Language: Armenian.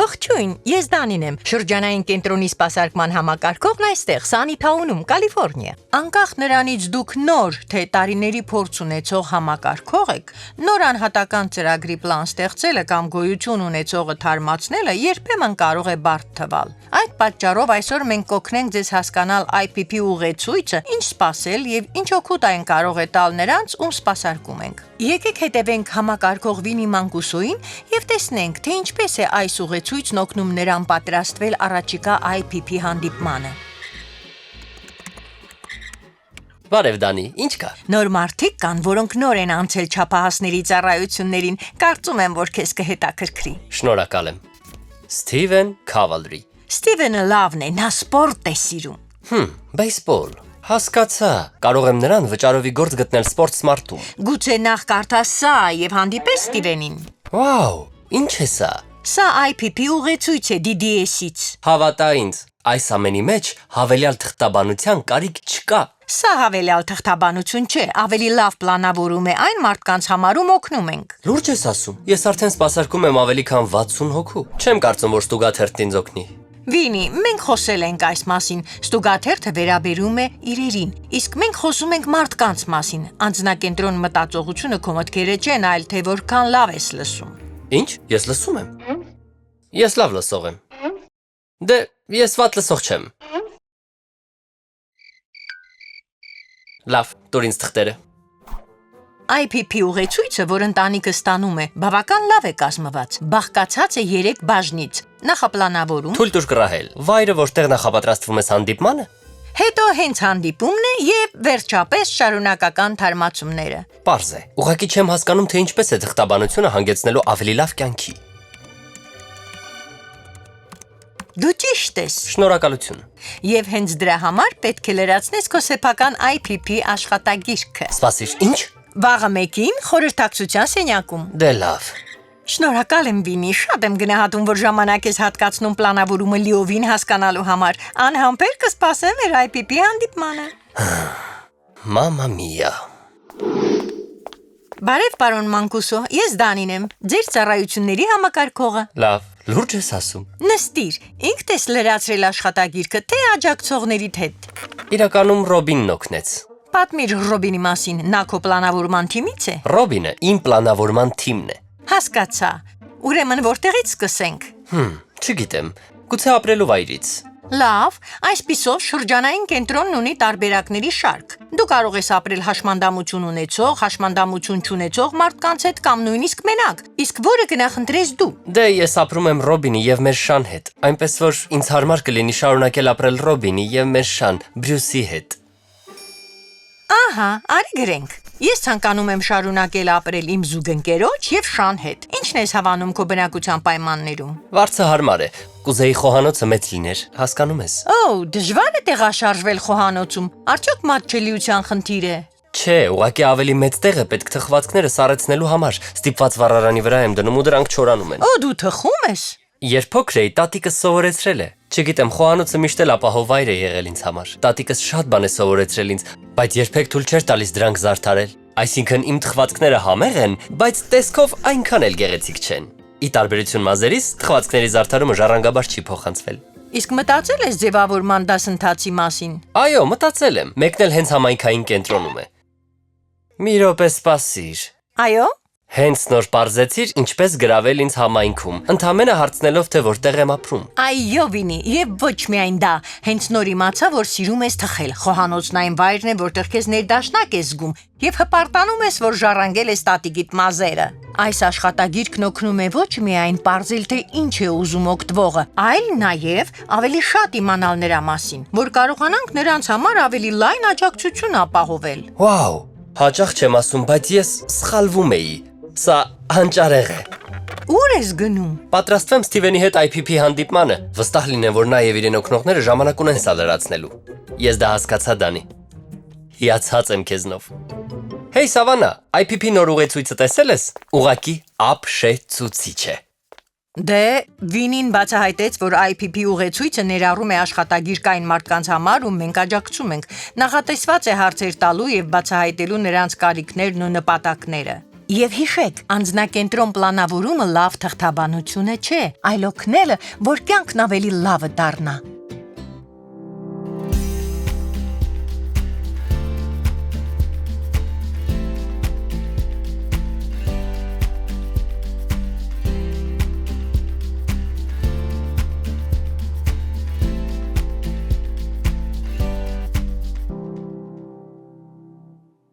Ողջույն, ես Դանին եմ, շրջանային կենտրոնի սպասարկման համակարգողն այստեղ, Սանիթաունում, Կալիֆոռնիա։ Անկախ նրանից դուք նոր, թե տարիների փորձ ունեցող համակարգող եք, նոր անհատական ծրագրի պլան ստեղծելը կամ գոյություն ունեցողը թարմացնելը երբեմն կարող է բարդ թվալ։ Այդ պատճառով այսօր մենք կօգնենք ձեզ հասկանալ IPP ուղեցույցը, ինչ սպասել եւ ինչ օգուտ այն կարող է տալ նրանց, ում սպասարկում ենք։ Եկեք հետևենք համակարգող Վինի Մանկուսոյին եւ տեսնենք, թե ինչպես է այս ուղեցույցն օգնում նրան պատրաստվել առաջիկա IPP հանդիպմանը։ Բարև Դանի, ինչ կա։ Նոր մարդիկ կան, որոնք նոր են անցել չափահասների ծառայություններին, կարծում եմ, որ քեզ կհետաքրքրի։ Շնորհակալ եմ։ Սթիվեն Քավալրի։ Ստիվենը լավն է, նա սպորտ է սիրում։ Բեյսբոլ։ Հասկացա, կարող եմ նրան վճարովի գործ գտնել սպորտ սմարտում։ Գուցե նախ կարդաս սա եւ հանդիպես Ստիվենին։ Վաու, ինչ է սա։ Սա IPP ուղեցույց է DDS-ից։ Հավատա ինձ, այս ամենի մեջ հավելյալ թղթաբանության կարիք չկա։ Սա հավելյալ թղթաբանություն չէ, ավելի լավ պլանավորում է այն մարդկանց համար, ում օգնում ենք։ Լուրջ ես ասում։ Ես արդեն սպասարկում եմ ավելի քան 60 հոգու։ Չեմ կարծում, որ Ստուգաթերթն ինձ օգնի։ Վինի, մենք խոսել ենք այս մասին, Ստուգաթերթը վերաբերում է իրերին, իսկ մենք խոսում ենք մարդկանց մասին, անձնակենտրոն մտածողությունը քո մտքերը չեն, այլ թե որքան լավ ես լսում։ Ինչ, ես լսում եմ։ Ես լավ լսող եմ։ Դե, ես վատ լսող չեմ։ Լավ, տուր ինձ թղթերը։ IPP ուղեցույցը, որ ընտանիքը ստանում է, բավական լավ է կազմված, բաղկացած է 3 բաժնից՝ նախապլանավորում, Թույլ տուր կռահել։ Վայրը, որտեղ նախապատրաստվում ես հանդիպմանը։ հետո հենց հանդիպումն է եւ վերջապես շարունակական թարմացումները։ Պարզ է։ Ուղղակի չեմ հասկանում, թե ինչպես է թղթաբանությունը հանգեցնելու ավելի լավ կյանքի։ Դու ճիշտ ես։ Շնորհակալություն։ Եվ հենց դրա համար պետք է լրացնես քո սեփական IPP աշխատագիրքը։ Սպասիր, ինչ։ Վաղը մեկին խորհրդակցության սենյակում։ Դե լավ։ Շնորհակալ եմ Վինի, շատ եմ գնահատում, որ ժամանակ ես հատկացնում պլանավորումը լիովին հասկանալու համար։ Անհամբեր կսպասեմ մեր IPP հանդիպմանը։ Մամա միա։ Բարև պարոն Մանկուսո, ես Դանին եմ, ձեր ծառայությունների համակարգողը։ Լավ, լուրջ ես ասում։ Նստիր, ինքդ ես լրացրել աշխատագիրքը, թե աջակցողներիդ հետ։ Իրականում Ռոբինն օգնեց։ Պատմիր Ռոբինի մասին, նա քո պլանավորման թիմից է։ Ռոբինը իմ պլանավորման թիմն է։ Հասկացա։ Ուրեմն որտեղից սկսենք։ Չգիտեմ, գուցե ապրելու վայրից։ Լավ, այսպիսով շրջանային կենտրոնն ունի տարբերակների շարք։ Դու կարող ես ապրել հաշմանդամություն ունեցող, հաշմանդամություն չունեցող մարդկանց հետ կամ նույնիսկ մենակ, իսկ որը կնախընտրես դու։ Դե ես ապրում եմ Ռոբինի եւ մեր Շան հետ, այնպես որ ինձ հարմար կլինի շարունակել ապրել Ռոբինի եւ մեր Շան, Բրյուսի հետ։ Ահա, արի գրենք։ Ես ցանկանում եմ շարունակել ապրել իմ զուգընկերոջ եւ Շան հետ։ Ինչն ես հավանում քո բնակության պայմաններում։ Վարձը հարմար է։ Կուզեի խոհանոցը մեծ լիներ, հասկանում ես։ Դժվար է տեղաշարժվել խոհանոցում։ Արդյոք մատչելիության խնդիր է։ Չէ, ուղղակի ավելի մեծ տեղ է պետք թխվածքները սառեցնելու համար։ Ստիպված վառարանի վրա եմ դնում ու դրանք չորանում են։ Դու թխում ես։ Երբ փոքր էի, տատիկս սովորեցրել է։ Չգիտեմ, խոհանոցը միշտ էլ ապահով վայր է եղել ինձ համար։ Տատիկս շատ բան է սովորեցրել ինձ, բայց երբեք թույլ չէր տալիս դրանք զարդարել։ Այսինքն իմ թխվածքները համեղ են, բայց տեսքով այնքան էլ գեղեցիկ չեն։ Ի տարբերություն մազերիս, թխվածքների զարդարումը ժառանգաբար չի փոխանցվել։ Իսկ մտածել ես ձևավորման դասընթացի մասին։ Այո, մտածել եմ։ Մեկն էլ հենց համայնքային կենտրոնում է։ Մի րոպե սպասիր։ Այո։ Հենց նոր պարզեցիր ինչպես գրավել ինձ համայնքում, ընդամենը հարցնելով թե որտեղ եմ ապրում։ Այո, Վինի, եւ ոչ միայն դա, հենց նոր իմացա, որ սիրում ես թխել։ Խոհանոցն այն վայրն է, որտեղ քեզ ներդաշնակ ես զգում եւ հպարտանում ես, որ ժառանգել ես տատիկիդ մազերը։ Այս աշխատագիրքն օգնում է ոչ միայն պարզել, թե ինչ է ուզում օգտվողը, այլ նաեւ ավելի շատ իմանալ նրա մասին, որ կարողանանք նրանց համար ավելի լայն աջակցություն ապահովել։ Վաու, հաճախ չեմ ասում, բայց ես սխալվում էի։ Սա հանճարեղ է։ Ուր ես գնում։ Պատրաստվեմ Սթիվենի հետ IPP հանդիպմանը։ Վստահ լինեմ, որ նա եւ իրեն օգնողները ժամանակ ունեն սա լրացնելու։ Ես դա հասկացա, Դանի։ Հիացած եմ քեզնով։ Հեյ Սավանա, IPP նոր ուղեցույցը տեսել ես։ Ուղակի ապշեցուցիչ է։ Դե Վինին բացահայտեց, որ IPP ուղեցույցը ներառում է աշխատագիրք այն մարդկանց համար, ում մենք աջակցում ենք։ Նախատեսված է հարցեր տալու եւ բացահայտելու նրանց կարիքներն ու նպատակները։ Եվ հիշեք, անձնակենտրոն պլանավորումը լավ թղթաբանությունը չէ, այլ օգնելը, որ կյանքն ավելի լավը դառնա։